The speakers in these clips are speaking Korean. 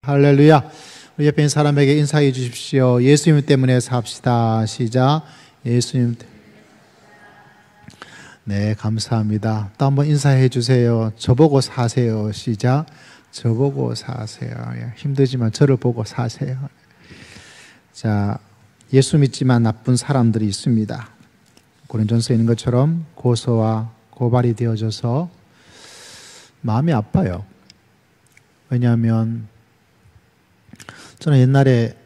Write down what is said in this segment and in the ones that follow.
할렐루야. 우리 옆에 있는 사람에게 인사해 주십시오. 예수님 때문에 삽시다. 시작. 예수님. 네, 감사합니다. 또 한번 인사해 주세요. 저보고 사세요. 시작. 저보고 사세요. 힘들지만 저를 보고 사세요. 자, 예수 믿지만 나쁜 사람들이 있습니다. 고린도전서에 있는 것처럼 고소와 고발이 되어져서 마음이 아파요. 왜냐하면 저는 옛날에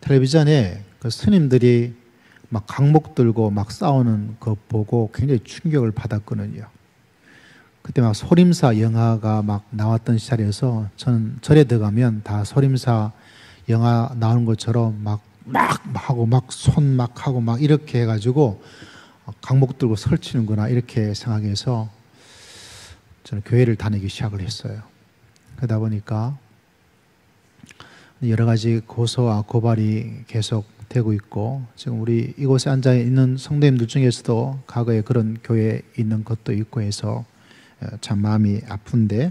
텔레비전에 그 스님들이 막 강목 들고 막 싸우는 거 보고 굉장히 충격을 받았거든요. 그때 막 소림사 영화가 막 나왔던 시절에서 저는 절에 들어가면 다 소림사 영화 나오는 것처럼 막 하고 막 손 막 하고 막 이렇게 해가지고 강목 들고 설치는구나 이렇게 생각해서 저는 교회를 다니기 시작을 했어요. 그러다 보니까 여러 가지 고소와 고발이 계속 되고 있고, 지금 우리 이곳에 앉아 있는 성도님들 중에서도 과거에 그런 교회에 있는 것도 있고 해서 참 마음이 아픈데,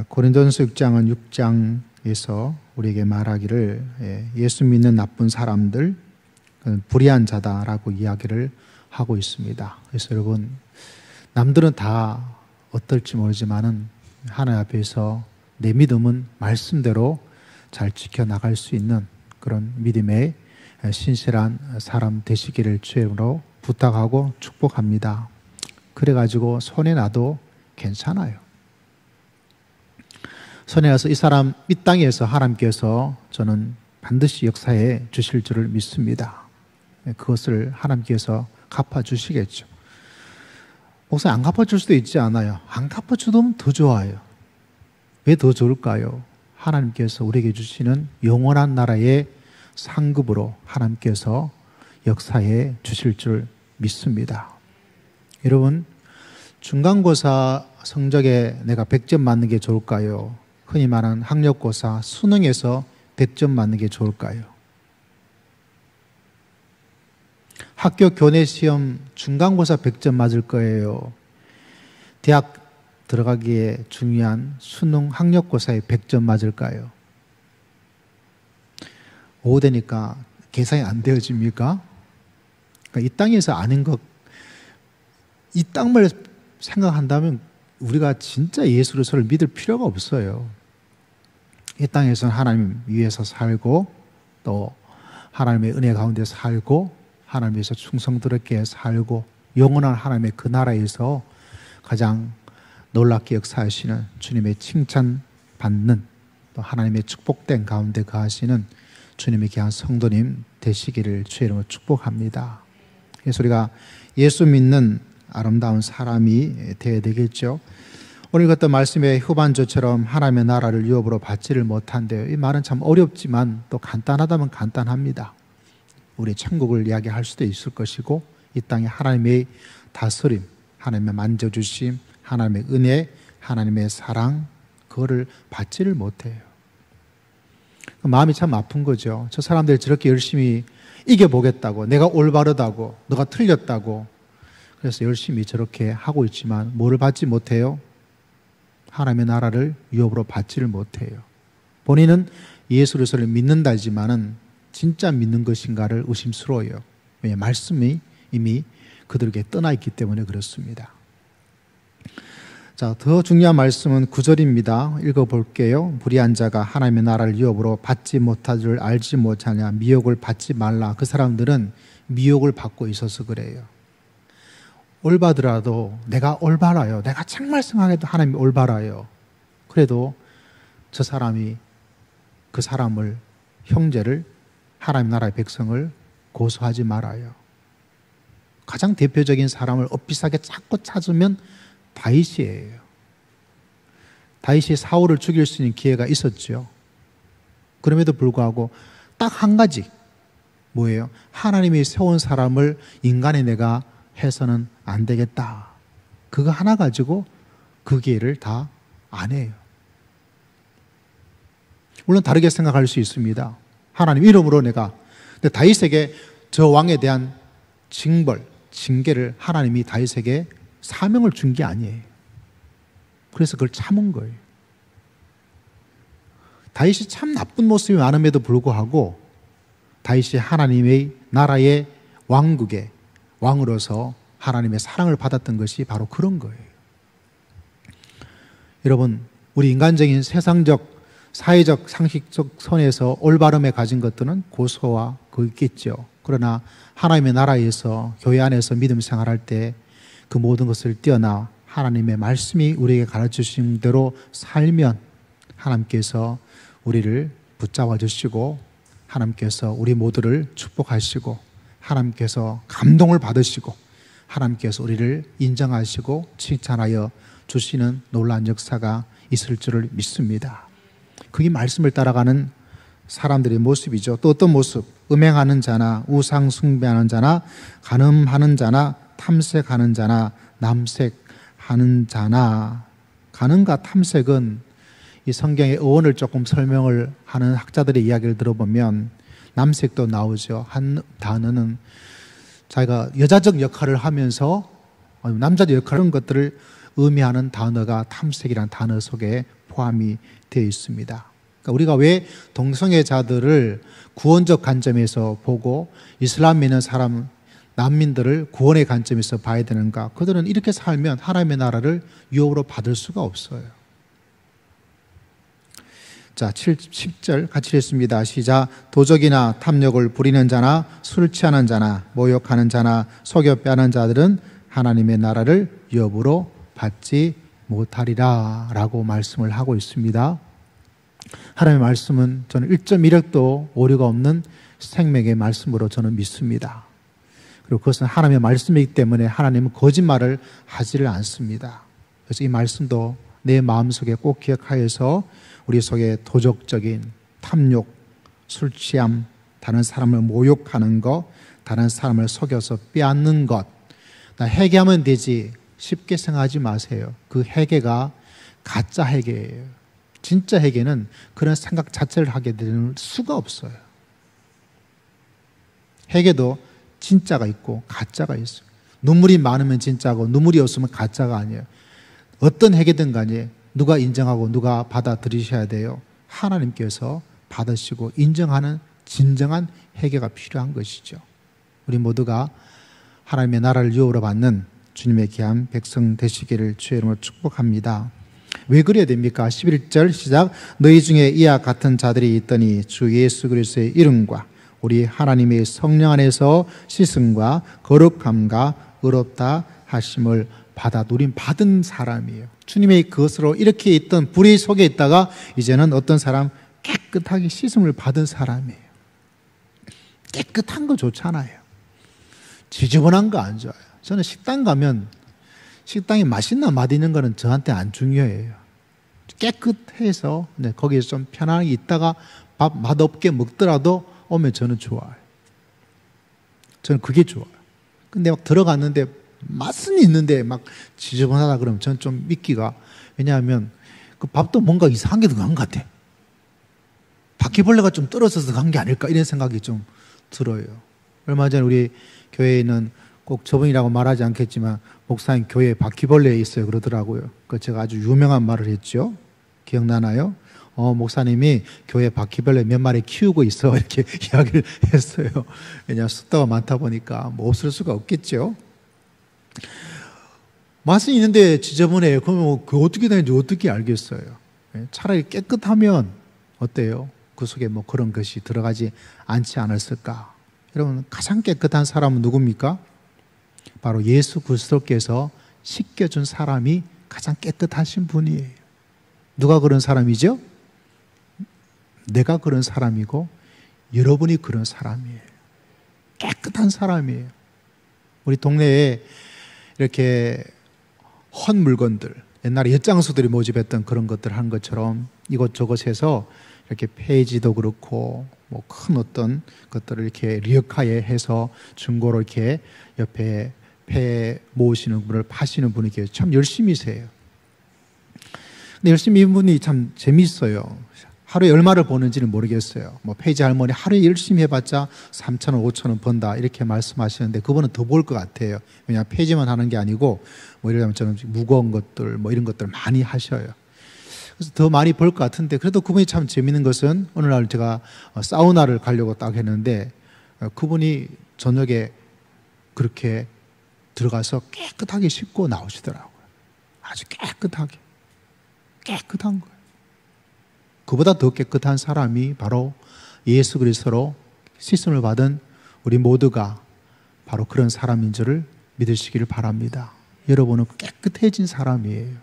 고린도전서 6장은 6장에서 우리에게 말하기를 예수 믿는 나쁜 사람들, 불의한 자다라고 이야기를 하고 있습니다. 그래서 여러분, 남들은 다 어떨지 모르지만은 하나님 앞에서 내 믿음은 말씀대로 잘 지켜나갈 수 있는 그런 믿음의 신실한 사람 되시기를 주의 이름으로 부탁하고 축복합니다. 그래가지고 손해 나도 괜찮아요. 손해 나서 이 사람 이 땅에서 하나님께서 저는 반드시 역사해 주실 줄을 믿습니다. 그것을 하나님께서 갚아주시겠죠. 목사님 안 갚아줄 수도 있지 않아요. 안 갚아주면 더 좋아요. 왜 더 좋을까요? 하나님께서 우리에게 주시는 영원한 나라의 상급으로 하나님께서 역사해 주실 줄 믿습니다. 여러분, 중간고사 성적에 내가 100점 맞는 게 좋을까요? 흔히 말하는 학력고사 수능에서 100점 맞는 게 좋을까요? 학교 교내시험 중간고사 100점 맞을 거예요. 대학 들어가기에 중요한 수능 학력고사에 100점 맞을까요? 오후 되니까 계산이 안 되어집니까? 그러니까 이 땅에서 아는 것, 이 땅을 생각한다면 우리가 진짜 예수 그리스도를 믿을 필요가 없어요. 이 땅에서는 하나님 위에서 살고 또 하나님의 은혜 가운데 살고 하나님에서 충성스럽게 살고 영원한 하나님의 그 나라에서 가장 놀랍게 역사하시는 주님의 칭찬받는 또 하나님의 축복된 가운데 거하시는 주님의 귀한 성도님 되시기를 주의 이름으로 축복합니다. 그래서 우리가 예수 믿는 아름다운 사람이 되어야 되겠죠. 오늘 읽었던 말씀의 후반절처럼 하나님의 나라를 유업으로 받지를 못한대요. 이 말은 참 어렵지만 또 간단하다면 간단합니다. 우리 천국을 이야기할 수도 있을 것이고 이 땅에 하나님의 다스림, 하나님의 만져주심, 하나님의 은혜, 하나님의 사랑, 그거를 받지를 못해요. 마음이 참 아픈 거죠. 저 사람들 저렇게 열심히 이겨보겠다고, 내가 올바르다고, 너가 틀렸다고, 그래서 열심히 저렇게 하고 있지만 뭐를 받지 못해요? 하나님의 나라를 유업으로 받지를 못해요. 본인은 예수 그리스도를 믿는다지만은 진짜 믿는 것인가를 의심스러워요. 왜냐하면 말씀이 이미 그들에게 떠나 있기 때문에 그렇습니다. 자, 더 중요한 말씀은 9절입니다. 읽어볼게요. 불의한 자가 하나님의 나라를 유업으로 받지 못할 줄 알지 못하냐. 미혹을 받지 말라. 그 사람들은 미혹을 받고 있어서 그래요. 올바르더라도 내가 올바라요. 내가 정말 생각해도 하나님이 올바라요. 그래도 저 사람이 그 사람을, 형제를, 하나님 나라의 백성을 고소하지 말아요. 가장 대표적인 사람을 엇비싸게 자꾸 찾으면 다윗이에요. 다윗이 사울을 죽일 수 있는 기회가 있었죠. 그럼에도 불구하고 딱 한 가지, 뭐예요? 하나님이 세운 사람을 인간의 내가 해서는 안 되겠다. 그거 하나 가지고 그 기회를 다 안 해요. 물론 다르게 생각할 수 있습니다. 하나님 이름으로 내가, 근데 다윗에게 저 왕에 대한 징벌, 징계를 하나님이 다윗에게 사명을 준 게 아니에요. 그래서 그걸 참은 거예요. 다윗이 참 나쁜 모습이 많음에도 불구하고 다윗이 하나님의 나라의 왕국의 왕으로서 하나님의 사랑을 받았던 것이 바로 그런 거예요. 여러분, 우리 인간적인 세상적 사회적 상식적 선에서 올바름에 가진 것들은 고소와 그 있겠죠. 그러나 하나님의 나라에서 교회 안에서 믿음 생활할 때 그 모든 것을 뛰어나 하나님의 말씀이 우리에게 가르치신 대로 살면 하나님께서 우리를 붙잡아 주시고 하나님께서 우리 모두를 축복하시고 하나님께서 감동을 받으시고 하나님께서 우리를 인정하시고 칭찬하여 주시는 놀라운 역사가 있을 줄을 믿습니다. 그게 말씀을 따라가는 사람들의 모습이죠. 또 어떤 모습? 음행하는 자나 우상 숭배하는 자나 간음하는 자나 탐색하는 자나 남색하는 자나. 간음과 탐색은 이 성경의 어원을 조금 설명을 하는 학자들의 이야기를 들어보면 남색도 나오죠. 한 단어는 자기가 여자적 역할을 하면서 남자적 역할을 하는 것들을 의미하는 단어가 탐색이라는 단어 속에 포함이 되어 있습니다. 그러니까 우리가 왜 동성애자들을 구원적 관점에서 보고 이슬람에 있는 사람 난민들을 구원의 관점에서 봐야 되는가? 그들은 이렇게 살면 하나님의 나라를 유업으로 받을 수가 없어요. 자, 10절 같이 읽습니다. 시작. 도적이나 탐욕을 부리는 자나 술 취하는 자나 모욕하는 자나 속여 빼는 자들은 하나님의 나라를 유업으로 받지 못하리라 라고 말씀을 하고 있습니다. 하나님의 말씀은 저는 1.1획도 오류가 없는 생명의 말씀으로 저는 믿습니다. 그리고 그것은 하나님의 말씀이기 때문에 하나님은 거짓말을 하지를 않습니다. 그래서 이 말씀도 내 마음속에 꼭 기억하여서 우리 속에 도적적인 탐욕, 술취함, 다른 사람을 모욕하는 것, 다른 사람을 속여서 빼앗는 것, 나 회개하면 되지 쉽게 생각하지 마세요. 그 회개가 가짜 회개예요. 진짜 회개는 그런 생각 자체를 하게 되는 수가 없어요. 회개도 진짜가 있고 가짜가 있어요. 눈물이 많으면 진짜고 눈물이 없으면 가짜가 아니에요. 어떤 회개든 간에 누가 인정하고 누가 받아들이셔야 돼요? 하나님께서 받으시고 인정하는 진정한 회개가 필요한 것이죠. 우리 모두가 하나님의 나라를 유업으로 받는 주님의 귀한 백성 되시기를 주의 이름으로 축복합니다. 왜 그래야 됩니까? 11절 시작. 너희 중에 이와 같은 자들이 있더니 주 예수 그리스도의 이름과 우리 하나님의 성령 안에서 씻음과 거룩함과 의롭다 하심을 받아 누림 받은 사람이에요. 주님의 그것으로 이렇게 있던 불의 속에 있다가 이제는 어떤 사람 깨끗하게 씻음을 받은 사람이에요. 깨끗한 거 좋잖아요. 지저분한 거 안 좋아요. 저는 식당 가면 식당이 맛있나 맛있는 거는 저한테 안 중요해요. 깨끗해서 거기에서 좀 편안하게 있다가 밥 맛없게 먹더라도 오면 저는 좋아요. 저는 그게 좋아요. 근데 막 들어갔는데 맛은 있는데 막 지저분하다 그러면 저는 좀 믿기가, 왜냐하면 그 밥도 뭔가 이상한 게 들어간 것 같아. 바퀴벌레가 좀 떨어져서 간 게 아닐까 이런 생각이 좀 들어요. 얼마 전에 우리 교회에 있는, 꼭 저분이라고 말하지 않겠지만 목사님 교회에 바퀴벌레 있어요 그러더라고요. 그 제가 아주 유명한 말을 했죠. 기억나나요? 목사님이 교회 바퀴벌레 몇 마리 키우고 있어 이렇게 이야기를 했어요. 왜냐하면 숫자가 많다 보니까 뭐 없을 수가 없겠죠. 맛은 있는데 지저분해요. 그러면 그 어떻게 되는지 어떻게 알겠어요? 차라리 깨끗하면 어때요? 그 속에 뭐 그런 것이 들어가지 않지 않았을까? 여러분, 가장 깨끗한 사람은 누굽니까? 바로 예수 그리스도께서 씻겨준 사람이 가장 깨끗하신 분이에요. 누가 그런 사람이죠? 내가 그런 사람이고 여러분이 그런 사람이에요. 깨끗한 사람이에요. 우리 동네에 이렇게 헛 물건들, 옛날에 엿장수들이 모집했던 그런 것들 한 것처럼 이것저것에서 이렇게 폐지도 그렇고 뭐 큰 어떤 것들을 이렇게 리어카에 해서 중고로 이렇게 옆에 폐 모으시는 분을 파시는 분이 계세요. 참 열심히세요. 근데 열심히 이분이 참 재미있어요. 하루에 얼마를 버는지는 모르겠어요. 뭐 폐지 할머니 하루에 열심히 해봤자 3,000원, 5,000원 번다 이렇게 말씀하시는데 그분은 더 벌 것 같아요. 왜냐하면 폐지만 하는 게 아니고 뭐 예를 들면 저는 무거운 것들 뭐 이런 것들 많이 하셔요. 그래서 더 많이 벌 것 같은데, 그래도 그분이 참 재밌는 것은 어느 날 제가 사우나를 가려고 딱 했는데 그분이 저녁에 그렇게 들어가서 깨끗하게 씻고 나오시더라고요. 아주 깨끗하게. 깨끗한 거예요. 그보다 더 깨끗한 사람이 바로 예수 그리스도로 씻음을 받은 우리 모두가 바로 그런 사람인 줄을 믿으시기를 바랍니다. 여러분은 깨끗해진 사람이에요.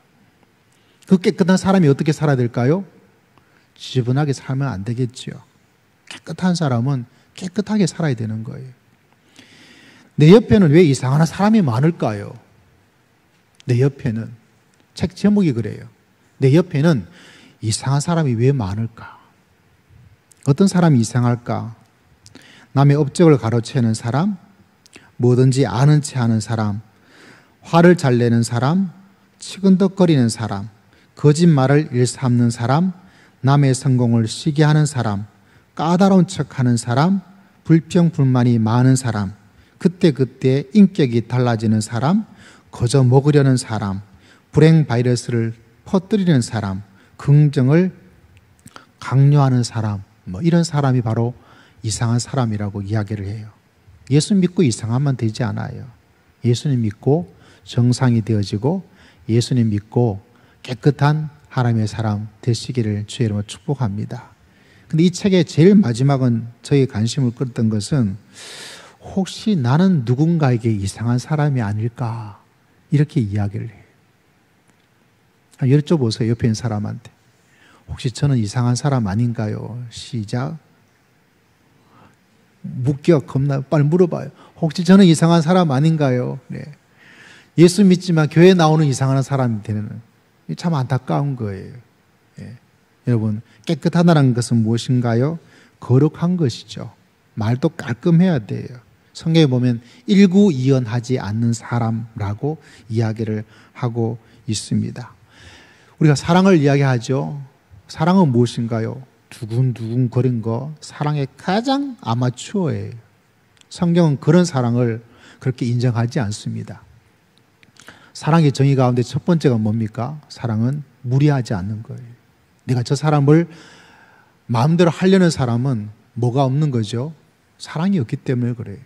그 깨끗한 사람이 어떻게 살아야 될까요? 지저분하게 살면 안 되겠죠. 깨끗한 사람은 깨끗하게 살아야 되는 거예요. 내 옆에는 왜 이상한 사람이 많을까요? 내 옆에는, 책 제목이 그래요. 내 옆에는 이상한 사람이 왜 많을까? 어떤 사람이 이상할까? 남의 업적을 가로채는 사람, 뭐든지 아는 체 하는 사람, 화를 잘 내는 사람, 치근덕거리는 사람, 거짓말을 일삼는 사람, 남의 성공을 시기하는 사람, 까다로운 척하는 사람, 불평불만이 많은 사람, 그때그때 인격이 달라지는 사람, 거저 먹으려는 사람, 불행 바이러스를 퍼뜨리는 사람, 긍정을 강요하는 사람, 이런 사람이 바로 이상한 사람이라고 이야기를 해요. 예수 믿고 이상하면 되지 않아요. 예수님 믿고 정상이 되어지고 예수님 믿고 깨끗한 하나님의 사람 되시기를 주의 이름으로 축복합니다. 근데 이 책의 제일 마지막은 저희 관심을 끌었던 것은 혹시 나는 누군가에게 이상한 사람이 아닐까 이렇게 이야기를 해요. 여쭤보세요. 옆에 있는 사람한테. 혹시 저는 이상한 사람 아닌가요? 시작. 묻기가 겁나 빨리 물어봐요. 혹시 저는 이상한 사람 아닌가요? 네. 예수 믿지만 교회에 나오는 이상한 사람이 되는, 참 안타까운 거예요. 네. 여러분, 깨끗하다는 것은 무엇인가요? 거룩한 것이죠. 말도 깔끔해야 돼요. 성경에 보면 일구이연하지 않는 사람라고 이야기를 하고 있습니다. 우리가 사랑을 이야기하죠. 사랑은 무엇인가요? 두근두근 거린 거, 사랑의 가장 아마추어예요. 성경은 그런 사랑을 그렇게 인정하지 않습니다. 사랑의 정의 가운데 첫 번째가 뭡니까? 사랑은 무리하지 않는 거예요. 내가 저 사람을 마음대로 하려는 사람은 뭐가 없는 거죠? 사랑이 없기 때문에 그래요.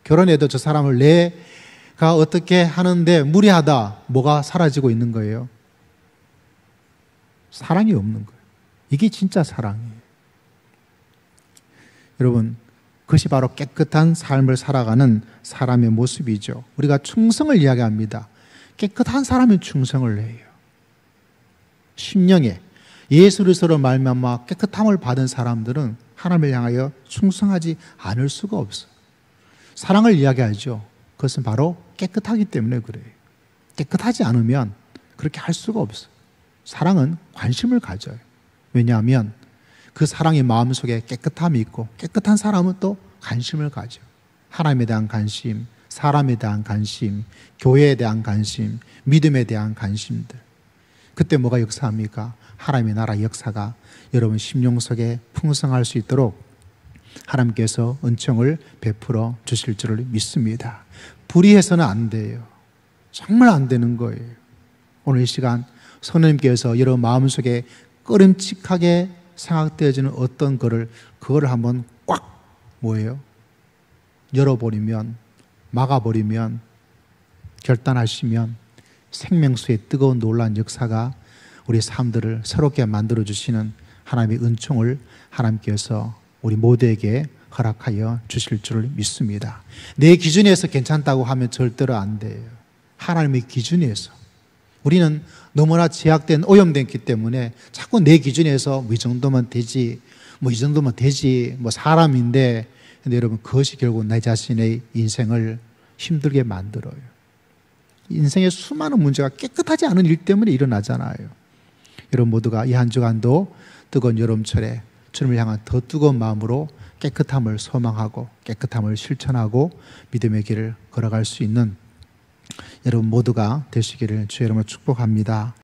결혼해도 저 사람을 내가 어떻게 하는데 무리하다, 뭐가 사라지고 있는 거예요? 사랑이 없는 거예요. 이게 진짜 사랑이에요. 여러분, 그것이 바로 깨끗한 삶을 살아가는 사람의 모습이죠. 우리가 충성을 이야기합니다. 깨끗한 사람이 충성을 해요. 심령에 예수 그리스도로 말미암아 깨끗함을 받은 사람들은 하나님을 향하여 충성하지 않을 수가 없어요. 사랑을 이야기하죠. 그것은 바로 깨끗하기 때문에 그래요. 깨끗하지 않으면 그렇게 할 수가 없어요. 사랑은 관심을 가져요. 왜냐하면 그 사랑의 마음속에 깨끗함이 있고 깨끗한 사람은 또 관심을 가져. 하나님에 대한 관심, 사람에 대한 관심, 교회에 대한 관심, 믿음에 대한 관심들. 그때 뭐가 역사합니까? 하나님의 나라 역사가 여러분 심령 속에 풍성할 수 있도록 하나님께서 은총을 베풀어 주실 줄을 믿습니다. 불의해서는 안 돼요. 정말 안 되는 거예요. 오늘 이 시간 성령님께서 여러분 마음속에 꺼림칙하게 생각되어지는 어떤 그거를 한번 꽉 뭐예요? 열어버리면, 막아버리면, 결단하시면 생명수의 뜨거운 놀라운 역사가 우리 삶들을 새롭게 만들어주시는 하나님의 은총을 하나님께서 우리 모두에게 허락하여 주실 줄을 믿습니다. 내 기준에서 괜찮다고 하면 절대로 안 돼요. 하나님의 기준에서. 우리는 너무나 제약된, 오염됐기 때문에 자꾸 내 기준에서 이 정도면 되지, 이 정도면 되지, 사람인데, 근데 여러분, 그것이 결국 내 자신의 인생을 힘들게 만들어요. 인생의 수많은 문제가 깨끗하지 않은 일 때문에 일어나잖아요. 여러분 모두가 이 한 주간도 뜨거운 여름철에 주님을 향한 더 뜨거운 마음으로 깨끗함을 소망하고 깨끗함을 실천하고 믿음의 길을 걸어갈 수 있는 여러분 모두가 되시기를 주의 이름으로 축복합니다.